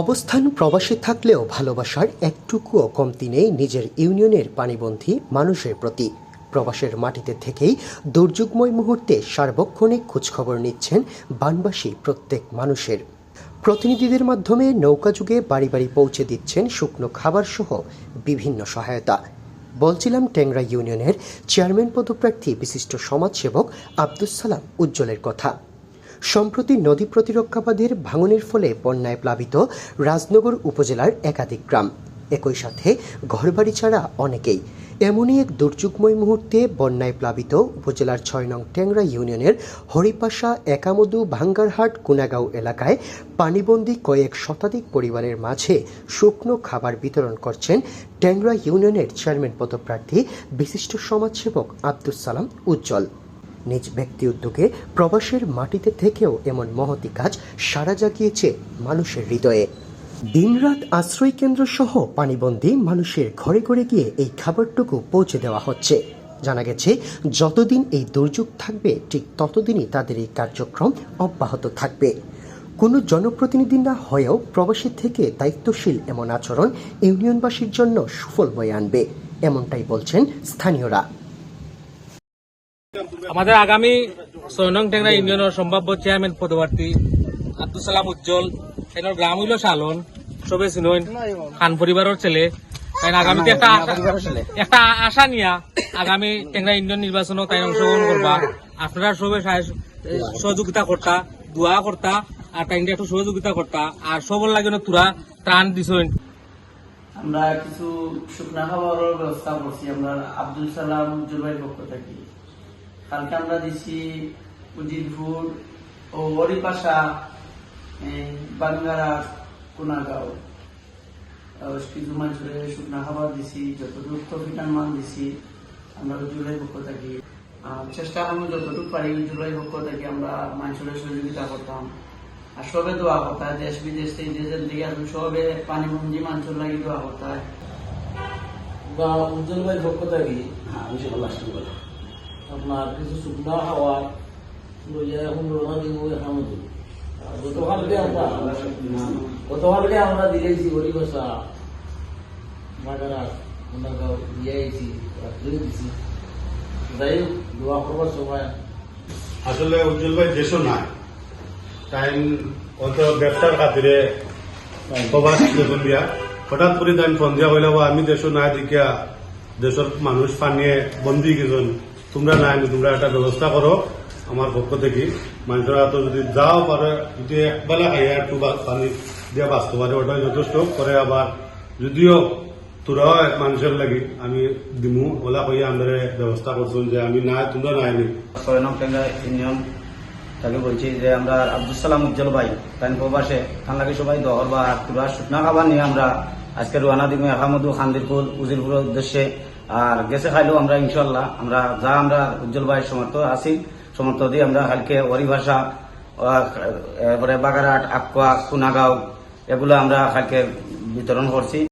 অবস্থান প্রবাসে থাকলেও ভালোবাসার একটুকুও কমতি নেই নিজের ইউনিয়নের পানিবন্ধী মানুষের প্রতি। প্রবাসের মাটিতে থেকেই দুর্যোগময় মুহূর্তে সার্বক্ষণিক খোঁজখবর নিচ্ছেন বানবাসী প্রত্যেক মানুষের। প্রতিনিধিদের মাধ্যমে নৌকাযুগে বাড়ি বাড়ি পৌঁছে দিচ্ছেন শুকনো খাবার সহ বিভিন্ন সহায়তা। বলছিলাম ট্যাংরা ইউনিয়নের চেয়ারম্যান পদপ্রার্থী বিশিষ্ট সমাজসেবক আব্দুস সালাম উজ্জ্বলের কথা। সম্প্রতি নদী প্রতিরক্ষা বাঁধের ভাঙনের ফলে বন্যায় প্লাবিত রাজনগর উপজেলার একাধিক গ্রাম, একই সাথে ঘরবাড়ি ছাড়া অনেকেই। এমনই এক দুর্যোগময় মুহূর্তে বন্যায় প্লাবিত উপজেলার ৬ নং ট্যাংরা ইউনিয়নের হরিপাশা, একামদু, ভাঙ্গারহাট, কুনাগাঁও এলাকায় পানিবন্দী কয়েক শতাধিক পরিবারের মাঝে শুকনো খাবার বিতরণ করছেন ট্যাংরা ইউনিয়নের চেয়ারম্যান পদপ্রার্থী বিশিষ্ট সমাজসেবক আব্দুস সালাম উজ্জ্বল। নিজ ব্যক্তি উদ্যোগে প্রবাসের মাটিতে থেকেও এমন মহতি কাজ সাড়া জাগিয়েছে মানুষের হৃদয়ে। দিনরাত আশ্রয় কেন্দ্র সহ পানিবন্দী মানুষের ঘরে ঘরে গিয়ে এই খাবারটুকু পৌঁছে দেওয়া হচ্ছে। জানা গেছে, যতদিন এই দুর্যোগ থাকবে ঠিক ততদিনই তাদের এই কার্যক্রম অব্যাহত থাকবে। কোনো জনপ্রতিনিধি না হয়েও প্রবাসী থেকে দায়িত্বশীল এমন আচরণ ইউনিয়নবাসীর জন্য সুফল বয়ে আনবে, এমনটাই বলছেন স্থানীয়রা। আমাদের আগামী ৬ নং ট্যাংরা ইউনিয়নের সম্ভাব্য চেয়ারম্যান পদপ্রার্থী আব্দুস সালাম উজ্জ্বল, এনার গ্রাম হইল শালন, সবে চিনইন খান পরিবারের ছেলে। তাই আগামীতে একটা আশা নিয়া আগামী ট্যাংরা ইউনিয়ন নির্বাচনও তাই অংশগ্রহণ করবা। আপনারা সবে সহযোগিতা করতা, দোয়া করতা, আর তাই একটু সহযোগিতা করতা, আর সবল লাগে তোরা ত্রাণ দিছইন। আমরা কিছু শুকনা খাবারের ব্যবস্থা করছি আমরা আব্দুল সালাম উজ্জ্বলের পক্ষ থেকে। কালকে আমরা দিচ্ছি উজিরপুর ও হরিপাশা, বাঙ্গারা, কুনাগাঁও কিছু মানুষের শুকনা খাবার দিছি, যতটুকু প্রফিটার মান দিছি আমরা উজ্জ্বলের পক্ষ থেকে। চেষ্টা করবো যতটুকু পারি উজ্জ্বলের পক্ষ থেকে আমরা মানুষের সহযোগিতা করতাম। আর সবে দোয়া করতে হয়, দেশ বিদেশ থেকে যে দিকে আসবে সবে পানিবন্দী মানুষের লাগে দোয়া করতে হয়। বা উজ্জ্বল ভাই পক্ষ থেকে আপনার কিছু শুকনা খাওয়া লইয়া এখন রওনা দিব একামতো। গতকালকে আমরা দিয়েছি হরিভাষা, মাদারা, কুনাগাঁও দিয়েছি, রাত্রেও দিছি। যাই হোক, দোয়া করবার সময় আসলে উজ্জ্বল ভাই দেশও নাই, টাইম অত ব্যবসার খাতিরে প্রবাস যখন দিয়া হঠাৎ করে তাই ফোন দিয়া হইল আমি দেশও নাই দেখিয়া দেশের মানুষ পানিয়ে বন্দি গেছেন, তোমরা নাই, তোমরা একটা ব্যবস্থা করো আমার পক্ষ থেকে। মানুষরা তো যদি যাও পারে, যদি একবেলা খাইয়া একটু পানি দিয়া বাঁচতে পারে ওটাই যথেষ্ট করে। আবার যদিও তোরাও মানুষের লাগি আমি দিমু ওলা কইয়া আমাদের ব্যবস্থা করছেন যে আমি নাই, তোমরা নাইনি। ৬ নং ট্যাংরা ইউনিয়ন তাকে বলছি যে আমরা আব্দুল সালাম উজ্জ্বল ভাই তাই প্রবাসে খান লাগে সবাই দহর বা পুরা শুকনা খাবার নিয়ে আমরা আজকে রওনা দিব আহমদু, খান্দিরপুর, উজিরপুরের উদ্দেশ্যে। আর গেছে খাইলেও আমরা ইনশাল্লাহ আমরা উজ্জ্বল ভাইয়ের সমর্থ আছি, সমর্থ দিয়ে আমরা কালকে হরিভাষা, এরপরে বাগারহাট, আকুয়া, কুনাগাঁও এগুলো আমরা কালকে বিতরণ করছি।